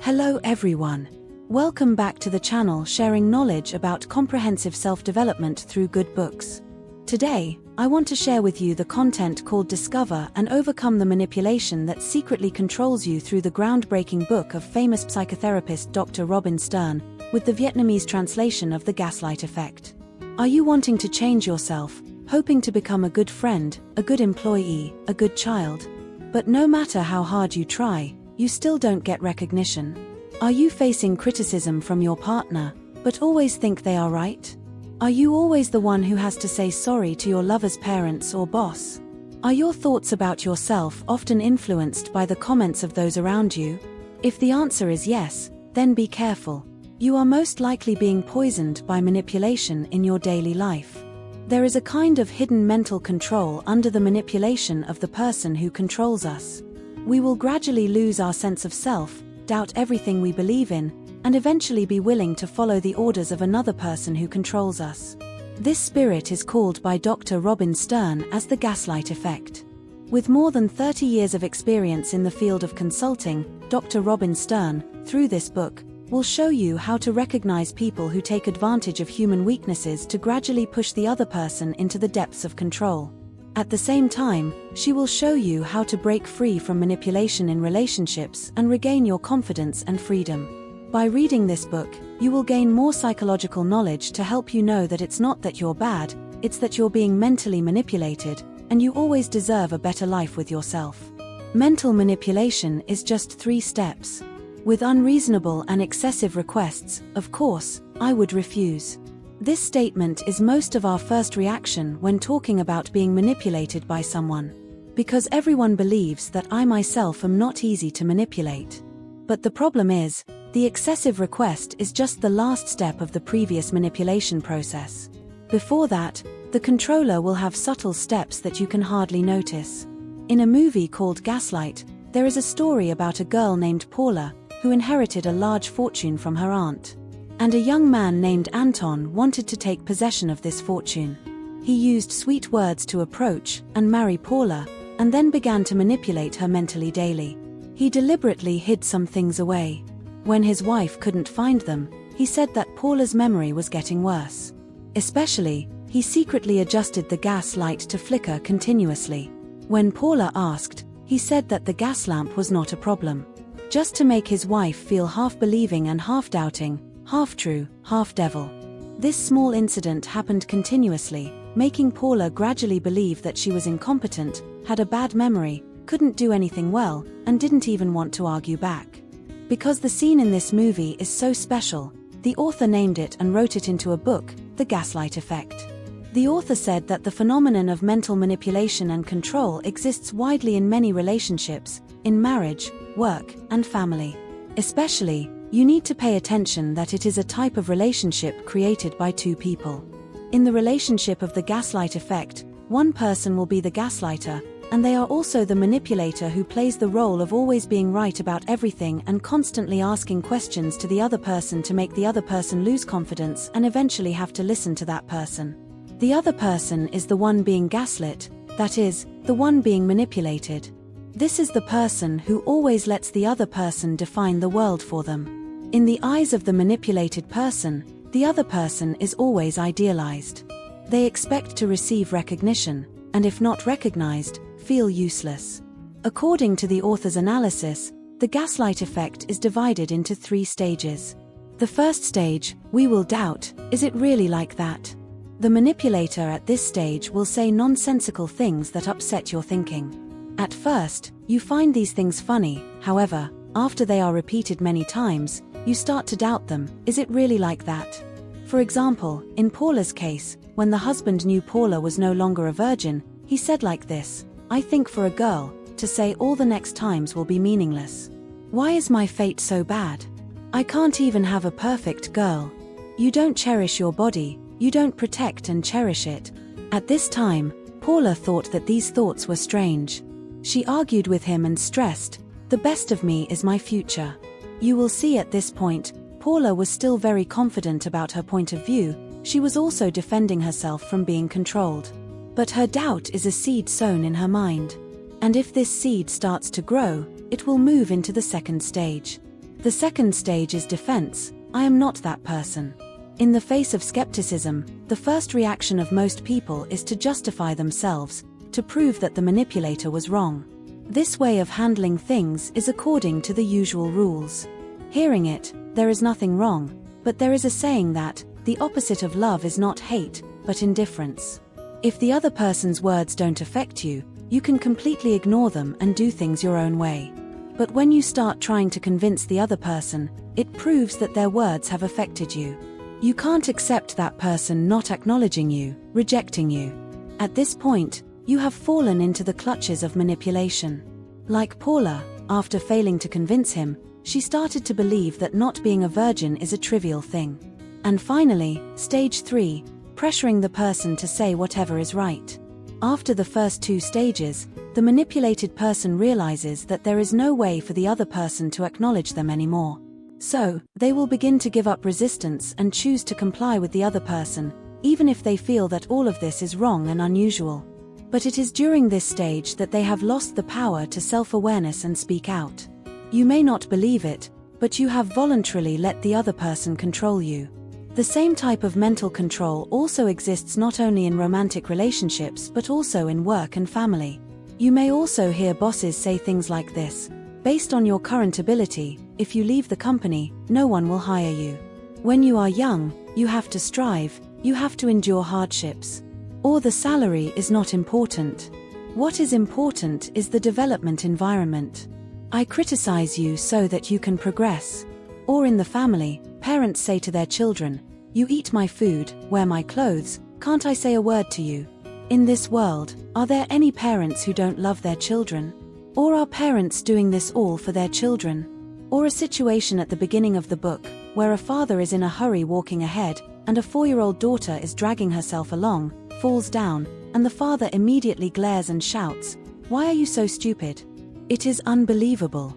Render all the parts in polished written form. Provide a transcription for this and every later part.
Hello everyone. Welcome back to the channel sharing knowledge about comprehensive self-development through good books. Today, I want to share with you the content called Discover and Overcome the Manipulation That Secretly Controls You through the groundbreaking book of famous psychotherapist Dr. Robin Stern, with the Vietnamese translation of The Gaslight Effect. Are you wanting to change yourself, hoping to become a good friend, a good employee, a good child? But no matter how hard you try, you still don't get recognition. Are you facing criticism from your partner, but always think they are right? Are you always the one who has to say sorry to your lover's parents or boss? Are your thoughts about yourself often influenced by the comments of those around you? If the answer is yes, then be careful. You are most likely being poisoned by manipulation in your daily life. There is a kind of hidden mental control under the manipulation of the person who controls us. We will gradually lose our sense of self, doubt everything we believe in, and eventually be willing to follow the orders of another person who controls us. This spirit is called by Dr. Robin Stern as the Gaslight Effect. With more than 30 years of experience in the field of consulting, Dr. Robin Stern, through this book, will show you how to recognize people who take advantage of human weaknesses to gradually push the other person into the depths of control. At the same time, she will show you how to break free from manipulation in relationships and regain your confidence and freedom. By reading this book, you will gain more psychological knowledge to help you know that it's not that you're bad, it's that you're being mentally manipulated, and you always deserve a better life with yourself. Mental manipulation is just 3 steps. With unreasonable and excessive requests, of course, I would refuse. This statement is most of our first reaction when talking about being manipulated by someone. Because everyone believes that I myself am not easy to manipulate. But the problem is, the excessive request is just the last step of the previous manipulation process. Before that, the controller will have subtle steps that you can hardly notice. In a movie called Gaslight, there is a story about a girl named Paula, who inherited a large fortune from her aunt. And a young man named Anton wanted to take possession of this fortune. He used sweet words to approach and marry Paula, and then began to manipulate her mentally daily. He deliberately hid some things away. When his wife couldn't find them, he said that Paula's memory was getting worse. Especially, he secretly adjusted the gas light to flicker continuously. When Paula asked, he said that the gas lamp was not a problem. Just to make his wife feel half believing and half doubting, half true, half devil. This small incident happened continuously, making Paula gradually believe that she was incompetent, had a bad memory, couldn't do anything well, and didn't even want to argue back. Because the scene in this movie is so special, the author named it and wrote it into a book, The Gaslight Effect. The author said that the phenomenon of mental manipulation and control exists widely in many relationships, in marriage, work, and family. Especially, you need to pay attention that it is a type of relationship created by 2 people. In the relationship of the gaslight effect, one person will be the gaslighter, and they are also the manipulator who plays the role of always being right about everything and constantly asking questions to the other person to make the other person lose confidence and eventually have to listen to that person. The other person is the one being gaslit, that is, the one being manipulated. This is the person who always lets the other person define the world for them. In the eyes of the manipulated person, the other person is always idealized. They expect to receive recognition, and if not recognized, feel useless. According to the author's analysis, the gaslight effect is divided into 3 stages. The first stage, we will doubt, is it really like that? The manipulator at this stage will say nonsensical things that upset your thinking. At first, you find these things funny, however, after they are repeated many times, you start to doubt them, is it really like that? For example, in Paula's case, when the husband knew Paula was no longer a virgin, he said like this, I think for a girl, to say all the next times will be meaningless. Why is my fate so bad? I can't even have a perfect girl. You don't cherish your body, you don't protect and cherish it. At this time, Paula thought that these thoughts were strange. She argued with him and stressed, the best of me is my future. You will see at this point, Paula was still very confident about her point of view, she was also defending herself from being controlled. But her doubt is a seed sown in her mind. And if this seed starts to grow, it will move into the second stage. The second stage is defense. I am not that person. In the face of skepticism, the first reaction of most people is to justify themselves, to prove that the manipulator was wrong. This way of handling things is according to the usual rules. Hearing it, there is nothing wrong, but there is a saying that the opposite of love is not hate, but indifference. If the other person's words don't affect you, you can completely ignore them and do things your own way. But when you start trying to convince the other person, it proves that their words have affected you. You can't accept that person not acknowledging you, rejecting you. At this point, you have fallen into the clutches of manipulation. Like Paula, after failing to convince him, she started to believe that not being a virgin is a trivial thing. And finally, stage 3, pressuring the person to say whatever is right. After the first 2 stages, the manipulated person realizes that there is no way for the other person to acknowledge them anymore. So, they will begin to give up resistance and choose to comply with the other person, even if they feel that all of this is wrong and unusual. But it is during this stage that they have lost the power to self-awareness and speak out. You may not believe it, but you have voluntarily let the other person control you. The same type of mental control also exists not only in romantic relationships but also in work and family. You may also hear bosses say things like this: based on your current ability, if you leave the company, no one will hire you. When you are young, you have to strive, you have to endure hardships. Or the salary is not important. What is important is the development environment. I criticize you so that you can progress. Or in the family, parents say to their children, you eat my food, wear my clothes, can't I say a word to you? In this world, are there any parents who don't love their children? Or are parents doing this all for their children? Or a situation at the beginning of the book, where a father is in a hurry walking ahead, and a 4-year-old daughter is dragging herself along, falls down, and the father immediately glares and shouts, "Why are you so stupid?" It is unbelievable.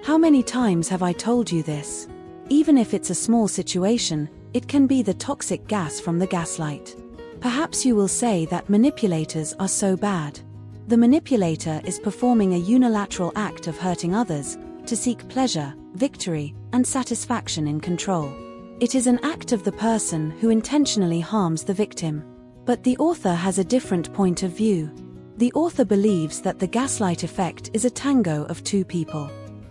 How many times have I told you this? Even if it's a small situation, it can be the toxic gas from the gaslight. Perhaps you will say that manipulators are so bad. The manipulator is performing a unilateral act of hurting others, to seek pleasure, victory, and satisfaction in control. It is an act of the person who intentionally harms the victim. But the author has a different point of view. The author believes that the gaslight effect is a tango of 2 people.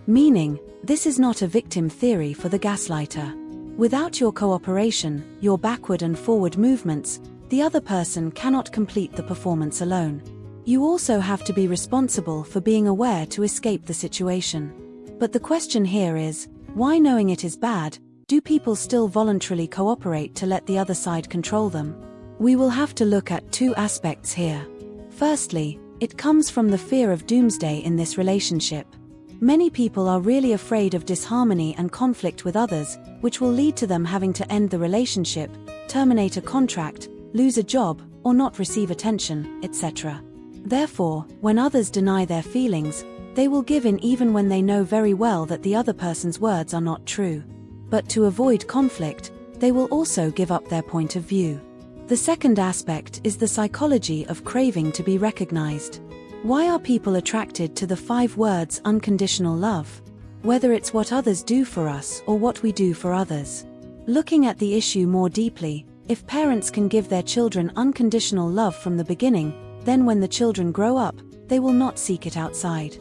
Meaning, this is not a victim theory for the gaslighter. Without your cooperation, your backward and forward movements, the other person cannot complete the performance alone. You also have to be responsible for being aware to escape the situation. But the question here is, why, knowing it is bad, do people still voluntarily cooperate to let the other side control them? We will have to look at 2 aspects here. Firstly, it comes from the fear of doomsday in this relationship. Many people are really afraid of disharmony and conflict with others, which will lead to them having to end the relationship, terminate a contract, lose a job, or not receive attention, etc. Therefore, when others deny their feelings, they will give in even when they know very well that the other person's words are not true. But to avoid conflict, they will also give up their point of view. The second aspect is the psychology of craving to be recognized. Why are people attracted to the 5 words unconditional love? Whether it's what others do for us or what we do for others. Looking at the issue more deeply, if parents can give their children unconditional love from the beginning, then when the children grow up, they will not seek it outside.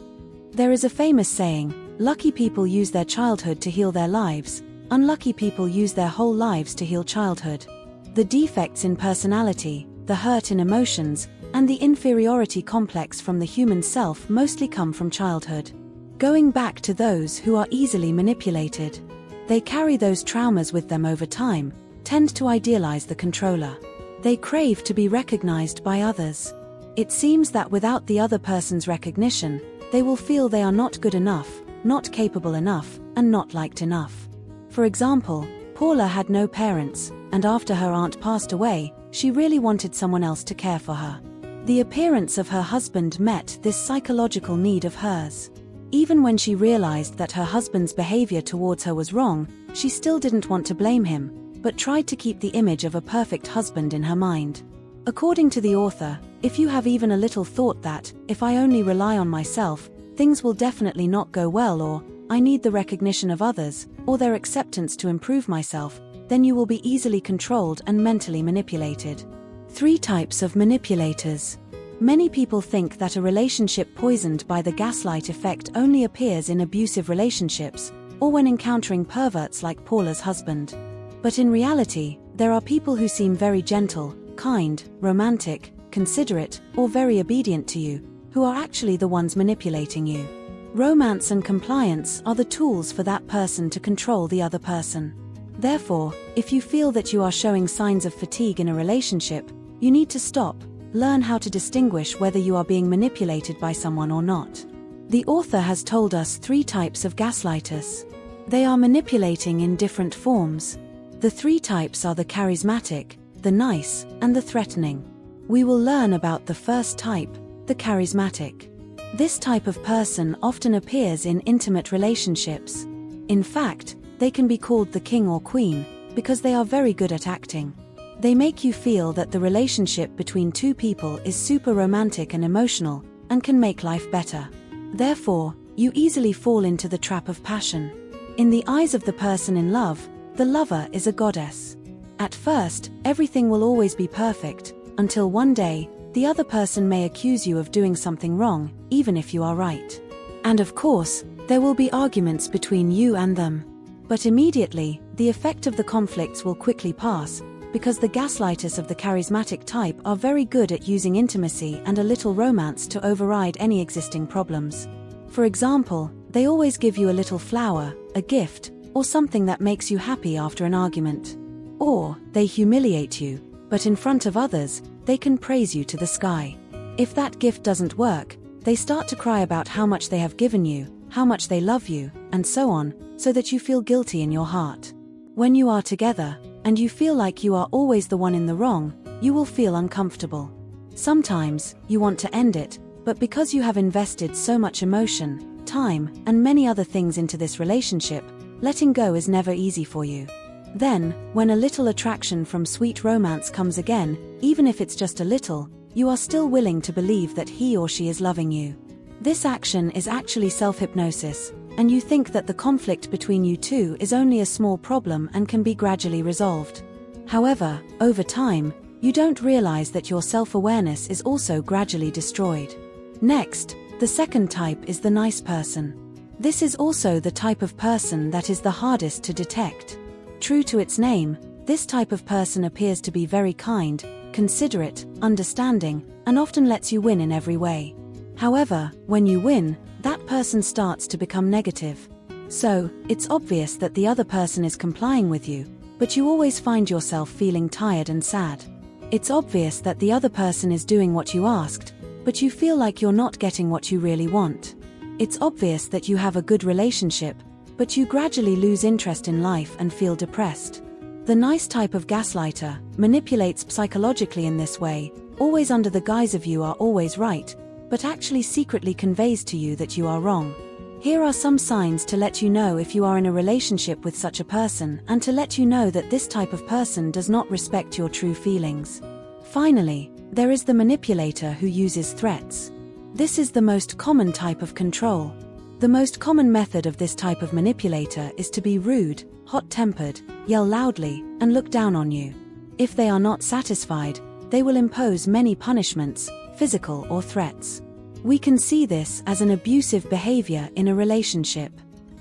There is a famous saying, lucky people use their childhood to heal their lives, unlucky people use their whole lives to heal childhood. The defects in personality, the hurt in emotions, and the inferiority complex from the human self mostly come from childhood. Going back to those who are easily manipulated. They carry those traumas with them over time, tend to idealize the controller. They crave to be recognized by others. It seems that without the other person's recognition, they will feel they are not good enough, not capable enough, and not liked enough. For example, Paula had no parents, and after her aunt passed away, she really wanted someone else to care for her. The appearance of her husband met this psychological need of hers. Even when she realized that her husband's behavior towards her was wrong, she still didn't want to blame him, but tried to keep the image of a perfect husband in her mind. According to the author, if you have even a little thought that, if I only rely on myself, things will definitely not go well, or, I need the recognition of others, or their acceptance to improve myself, then you will be easily controlled and mentally manipulated. 3 types of manipulators. Many people think that a relationship poisoned by the gaslight effect only appears in abusive relationships, or when encountering perverts like Paula's husband. But in reality, there are people who seem very gentle, kind, romantic, considerate, or very obedient to you, who are actually the ones manipulating you. Romance and compliance are the tools for that person to control the other person. Therefore, if you feel that you are showing signs of fatigue in a relationship, you need to stop, learn how to distinguish whether you are being manipulated by someone or not. The author has told us 3 types of gaslighters. They are manipulating in different forms. The 3 types are the charismatic, the nice, and the threatening. We will learn about the first type, the charismatic. This type of person often appears in intimate relationships. In fact, they can be called the king or queen, because they are very good at acting. They make you feel that the relationship between 2 people is super romantic and emotional, and can make life better. Therefore, you easily fall into the trap of passion. In the eyes of the person in love, the lover is a goddess. At first, everything will always be perfect, until one day, the other person may accuse you of doing something wrong, even if you are right. And of course, there will be arguments between you and them. But immediately, the effect of the conflicts will quickly pass, because the gaslighters of the charismatic type are very good at using intimacy and a little romance to override any existing problems. For example, they always give you a little flower, a gift, or something that makes you happy after an argument. Or, they humiliate you, but in front of others, they can praise you to the sky. If that gift doesn't work, they start to cry about how much they have given you, how much they love you, and so on, so that you feel guilty in your heart. When you are together, and you feel like you are always the one in the wrong, you will feel uncomfortable. Sometimes, you want to end it, but because you have invested so much emotion, time, and many other things into this relationship, letting go is never easy for you. Then, when a little attraction from sweet romance comes again, even if it's just a little, you are still willing to believe that he or she is loving you. This action is actually self-hypnosis, and you think that the conflict between you two is only a small problem and can be gradually resolved. However, over time, you don't realize that your self-awareness is also gradually destroyed. Next, the second type is the nice person. This is also the type of person that is the hardest to detect. True to its name, this type of person appears to be very kind, considerate, understanding, and often lets you win in every way. However, when you win, that person starts to become negative. So, it's obvious that the other person is complying with you, but you always find yourself feeling tired and sad. It's obvious that the other person is doing what you asked, but you feel like you're not getting what you really want. It's obvious that you have a good relationship, but you gradually lose interest in life and feel depressed. The nice type of gaslighter manipulates psychologically in this way, always under the guise of you are always right, but actually secretly conveys to you that you are wrong. Here are some signs to let you know if you are in a relationship with such a person and to let you know that this type of person does not respect your true feelings. Finally, there is the manipulator who uses threats. This is the most common type of control. The most common method of this type of manipulator is to be rude, hot-tempered, yell loudly, and look down on you. If they are not satisfied, they will impose many punishments, physical or threats. We can see this as an abusive behavior in a relationship.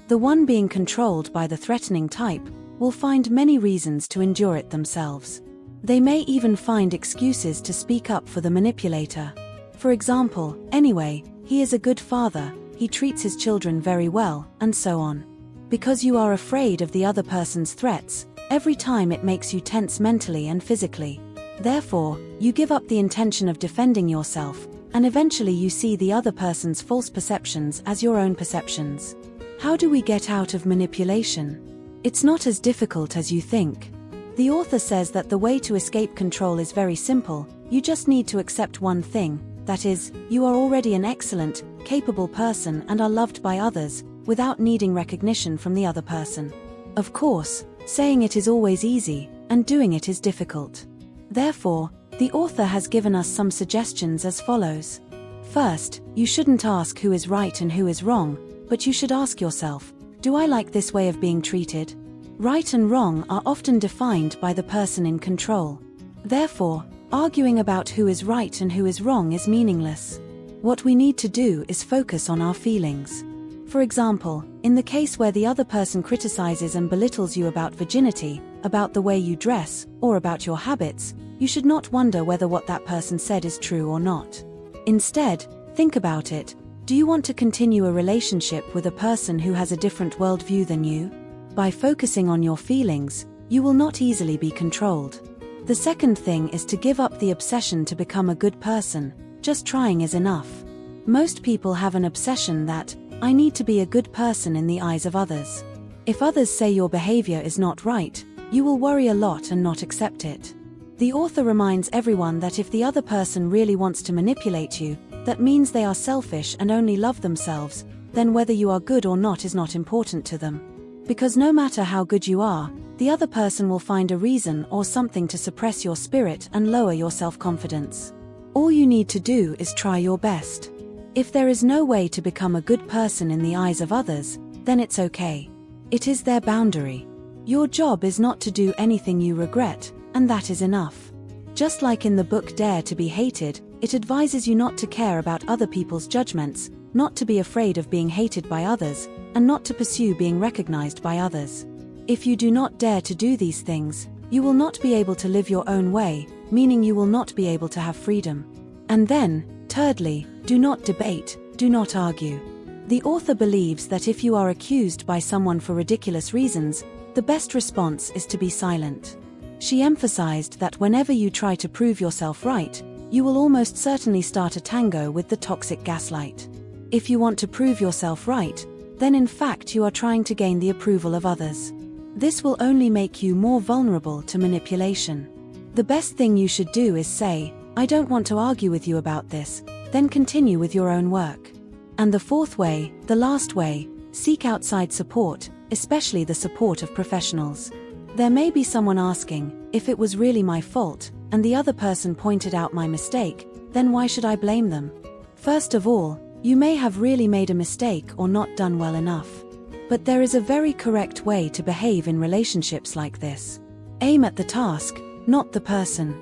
The one being controlled by the threatening type will find many reasons to endure it themselves. They may even find excuses to speak up for the manipulator. For example, anyway, he is a good father, he treats his children very well, and so on. Because you are afraid of the other person's threats, every time it makes you tense mentally and physically. Therefore, you give up the intention of defending yourself, and eventually you see the other person's false perceptions as your own perceptions. How do we get out of manipulation? It's not as difficult as you think. The author says that the way to escape control is very simple. You just need to accept one thing, that is, you are already an excellent, capable person and are loved by others, without needing recognition from the other person. Of course, saying it is always easy, and doing it is difficult. Therefore, the author has given us some suggestions as follows. First, you shouldn't ask who is right and who is wrong, but you should ask yourself, Do I like this way of being treated? Right and wrong are often defined by the person in control. Therefore, arguing about who is right and who is wrong is meaningless. What we need to do is focus on our feelings. For example, in the case where the other person criticizes and belittles you about virginity, about the way you dress, or about your habits, you should not wonder whether what that person said is true or not. Instead, think about it. Do you want to continue a relationship with a person who has a different worldview than you? By focusing on your feelings, you will not easily be controlled. The second thing is to give up the obsession to become a good person. Just trying is enough. Most people have an obsession that, I need to be a good person in the eyes of others. If others say your behavior is not right, you will worry a lot and not accept it. The author reminds everyone that if the other person really wants to manipulate you, that means they are selfish and only love themselves, then whether you are good or not is not important to them. Because no matter how good you are, the other person will find a reason or something to suppress your spirit and lower your self-confidence. All you need to do is try your best. If there is no way to become a good person in the eyes of others, then it's okay. It is their boundary. Your job is not to do anything you regret, and that is enough. Just like in the book Dare to be Hated, it advises you not to care about other people's judgments, not to be afraid of being hated by others, and not to pursue being recognized by others. If you do not dare to do these things, you will not be able to live your own way, meaning you will not be able to have freedom. And then, thirdly, do not debate, do not argue. The author believes that if you are accused by someone for ridiculous reasons, the best response is to be silent. She emphasized that whenever you try to prove yourself right, you will almost certainly start a tango with the toxic gaslight. If you want to prove yourself right, then in fact you are trying to gain the approval of others. This will only make you more vulnerable to manipulation. The best thing you should do is say, I don't want to argue with you about this, then continue with your own work. And the fourth way, the last way, seek outside support, especially the support of professionals. There may be someone asking, if it was really my fault, and the other person pointed out my mistake, then why should I blame them? First of all, you may have really made a mistake or not done well enough. But there is a very correct way to behave in relationships like this. Aim at the task, not the person.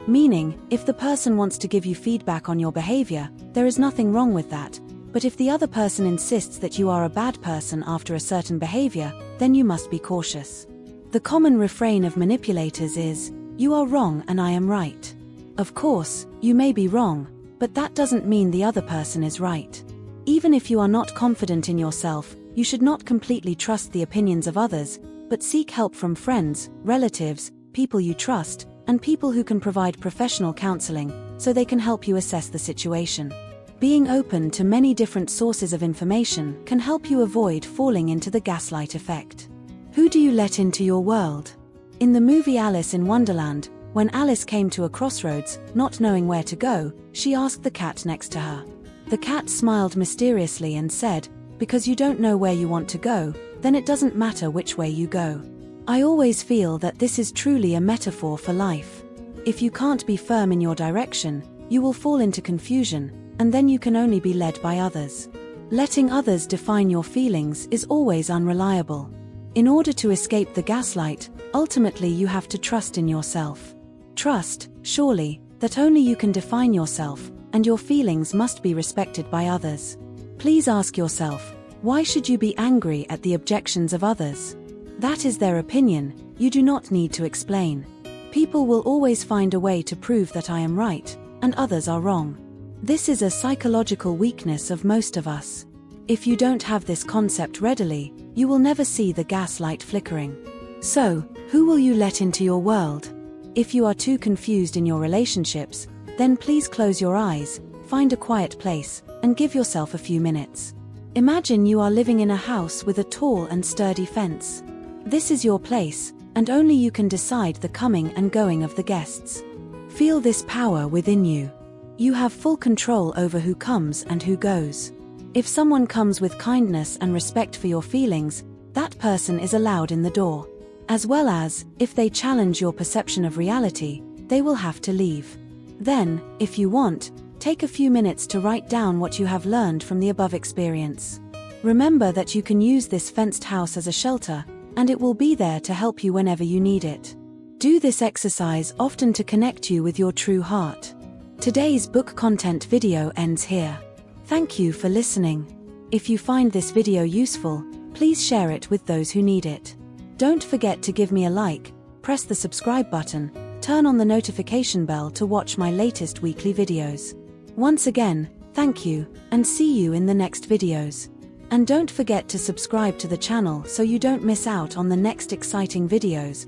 Meaning, if the person wants to give you feedback on your behavior, there is nothing wrong with that. But if the other person insists that you are a bad person after a certain behavior, then you must be cautious. The common refrain of manipulators is, you are wrong and I am right. Of course, you may be wrong, but that doesn't mean the other person is right. Even if you are not confident in yourself, you should not completely trust the opinions of others, but seek help from friends, relatives, people you trust, and people who can provide professional counseling, so they can help you assess the situation. Being open to many different sources of information can help you avoid falling into the gaslight effect. Who do you let into your world? In the movie Alice in Wonderland, when Alice came to a crossroads, not knowing where to go, she asked the cat next to her. The cat smiled mysteriously and said, because you don't know where you want to go, then it doesn't matter which way you go. I always feel that this is truly a metaphor for life. If you can't be firm in your direction, you will fall into confusion, and then you can only be led by others. Letting others define your feelings is always unreliable. In order to escape the gaslight, ultimately you have to trust in yourself. Trust, surely, that only you can define yourself, and your feelings must be respected by others. Please ask yourself, why should you be angry at the objections of others? That is their opinion, you do not need to explain. People will always find a way to prove that I am right, and others are wrong. This is a psychological weakness of most of us. If you don't have this concept readily, you will never see the gaslight flickering. So, who will you let into your world? If you are too confused in your relationships, then please close your eyes, find a quiet place, and give yourself a few minutes. Imagine you are living in a house with a tall and sturdy fence. This is your place, and only you can decide the coming and going of the guests. Feel this power within you. You have full control over who comes and who goes. If someone comes with kindness and respect for your feelings, that person is allowed in the door. As well as, if they challenge your perception of reality, they will have to leave. Then, if you want, take a few minutes to write down what you have learned from the above experience. Remember that you can use this fenced house as a shelter, and it will be there to help you whenever you need it. Do this exercise often to connect you with your true heart. Today's book content video ends here. Thank you for listening. If you find this video useful, please share it with those who need it. Don't forget to give me a like, press the subscribe button, turn on the notification bell to watch my latest weekly videos. Once again, thank you, and see you in the next videos. And don't forget to subscribe to the channel so you don't miss out on the next exciting videos.